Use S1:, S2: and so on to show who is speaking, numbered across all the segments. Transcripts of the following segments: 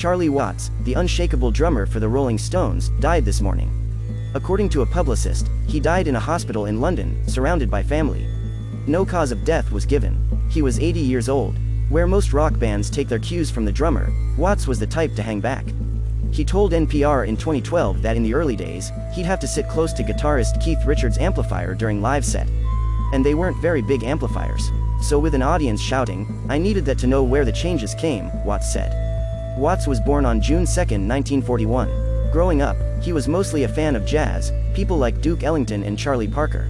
S1: Charlie Watts, the unshakable drummer for the Rolling Stones, died this morning. According to a publicist, he died in a hospital in London, surrounded by family. No cause of death was given. He was 80 years old. Where most rock bands take their cues from the drummer, Watts was the type to hang back. He told NPR in 2012 that in the early days, he'd have to sit close to guitarist Keith Richards' amplifier during live set. And they weren't very big amplifiers. So with an audience shouting, I needed that to know where the changes came, Watts said. Watts was born on June 2, 1941. Growing up, he was mostly a fan of jazz, people like Duke Ellington and Charlie Parker.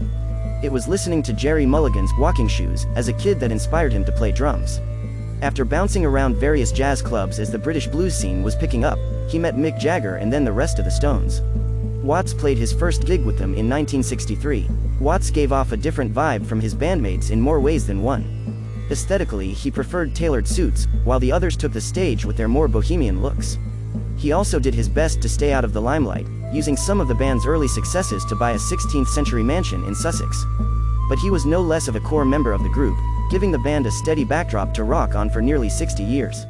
S1: It was listening to Jerry Mulligan's Walking Shoes as a kid that inspired him to play drums. After bouncing around various jazz clubs as the British blues scene was picking up, he met Mick Jagger and then the rest of the Stones. Watts played his first gig with them in 1963. Watts gave off a different vibe from his bandmates in more ways than one. Aesthetically, he preferred tailored suits, while the others took the stage with their more bohemian looks. He also did his best to stay out of the limelight, using some of the band's early successes to buy a 16th-century mansion in Sussex. But he was no less of a core member of the group, giving the band a steady backdrop to rock on for nearly 60 years.